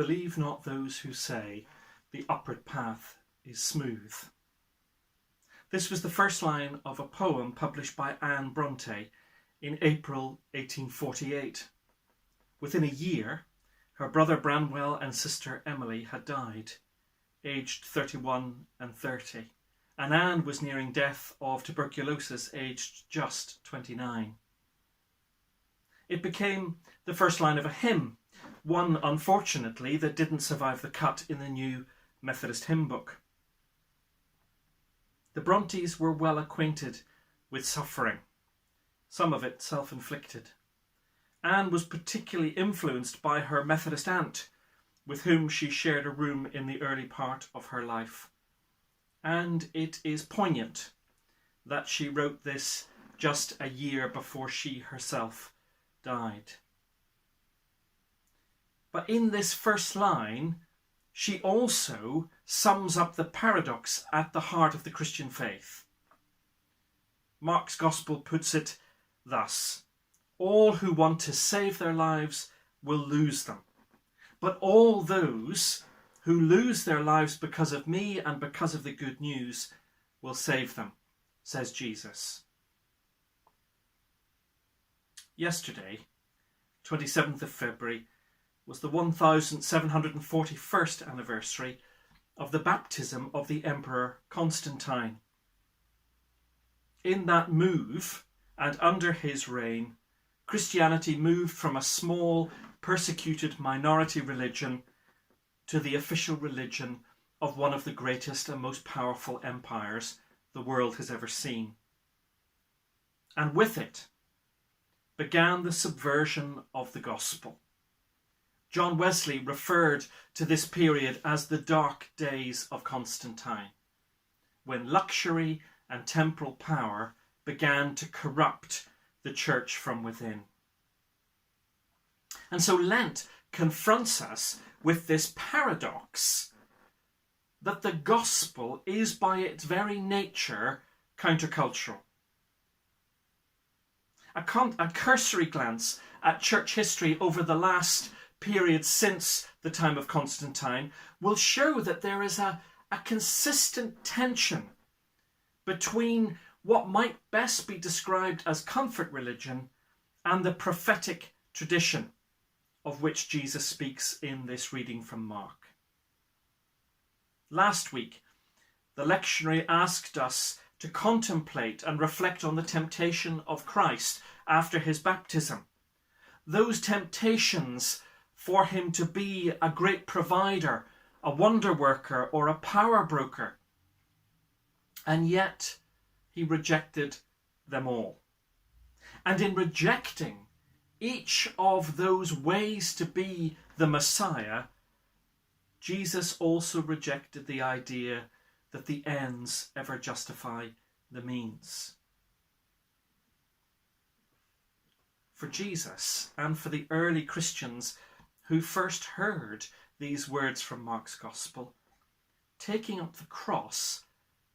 believe not those who say the upward path is smooth. This was the first line of a poem published by Anne Bronte in April 1848. Within a year, her brother Branwell and sister Emily had died, aged 31 and 30, and Anne was nearing death of tuberculosis, aged just 29. It became the first line of a hymn, one, unfortunately, that didn't survive the cut in the new Methodist hymn book. The Brontes were well acquainted with suffering, some of it self-inflicted. Anne was particularly influenced by her Methodist aunt, with whom she shared a room in the early part of her life. And it is poignant that she wrote this just a year before she herself died. But in this first line, she also sums up the paradox at the heart of the Christian faith. Mark's Gospel puts it thus: all who want to save their lives will lose them, but all those who lose their lives because of me and because of the good news will save them, says Jesus. Yesterday, 27th of February, was the 1741st anniversary of the baptism of the Emperor Constantine. In that move, and under his reign, Christianity moved from a small, persecuted minority religion to the official religion of one of the greatest and most powerful empires the world has ever seen. And with it began the subversion of the gospel. John Wesley referred to this period as the dark days of Constantine, when luxury and temporal power began to corrupt the church from within. And so Lent confronts us with this paradox that the gospel is by its very nature countercultural. A cursory glance at church history over the last period since the time of Constantine will show that there is a consistent tension between what might best be described as comfort religion and the prophetic tradition of which Jesus speaks in this reading from Mark. Last week, the lectionary asked us to contemplate and reflect on the temptation of Christ after his baptism. Those temptations for him to be a great provider, a wonder worker, or a power broker. And yet he rejected them all. And in rejecting each of those ways to be the Messiah, Jesus also rejected the idea that the ends ever justify the means. For Jesus and for the early Christians who first heard these words from Mark's Gospel, taking up the cross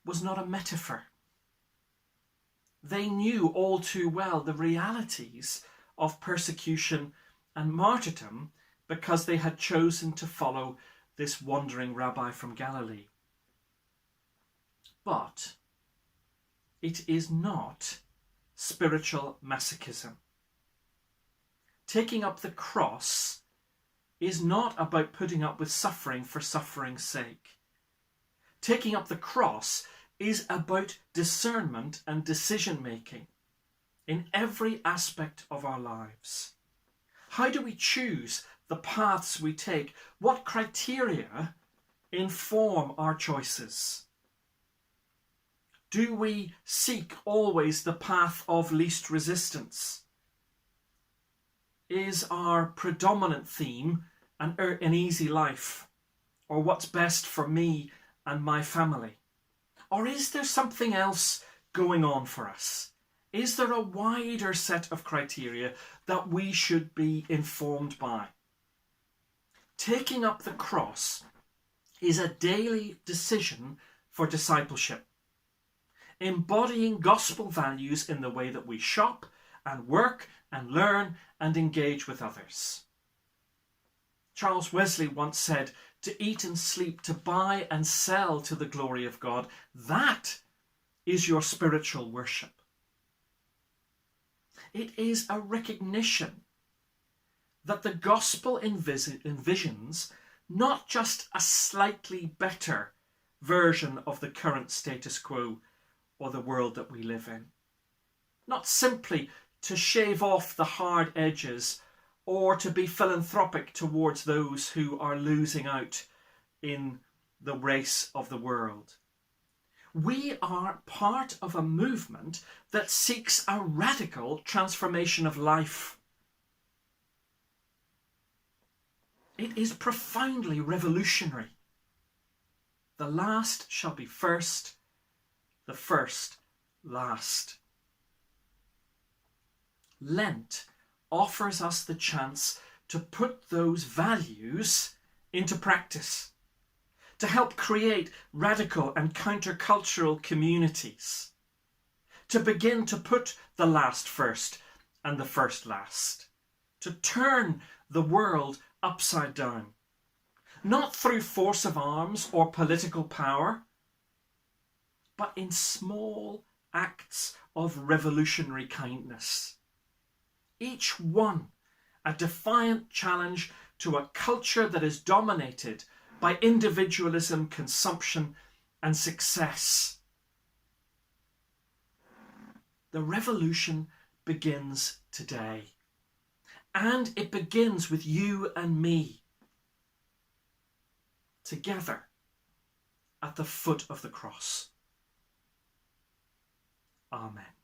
was not a metaphor. They knew all too well the realities of persecution and martyrdom because they had chosen to follow this wandering rabbi from Galilee. But it is not spiritual masochism. Taking up the cross is not about putting up with suffering for suffering's sake. Taking up the cross is about discernment and decision making in every aspect of our lives. How do we choose the paths we take? What criteria inform our choices? Do we seek always the path of least resistance? Is our predominant theme an easy life, or what's best for me and my family? Or is there something else going on for us? Is there a wider set of criteria that we should be informed by? Taking up the cross is a daily decision for discipleship, embodying gospel values in the way that we shop and work and learn and engage with others. Charles Wesley once said, to eat and sleep, to buy and sell to the glory of God, that is your spiritual worship. It is a recognition that the gospel envisions not just a slightly better version of the current status quo or the world that we live in. Not simply to shave off the hard edges or to be philanthropic towards those who are losing out in the race of the world. We are part of a movement that seeks a radical transformation of life. It is profoundly revolutionary. The last shall be first, the first last. Lent offers us the chance to put those values into practice, to help create radical and countercultural communities, to begin to put the last first and the first last, to turn the world upside down, not through force of arms or political power, but in small acts of revolutionary kindness. Each one a defiant challenge to a culture that is dominated by individualism, consumption, and success. The revolution begins today. And it begins with you and me, together at the foot of the cross. Amen.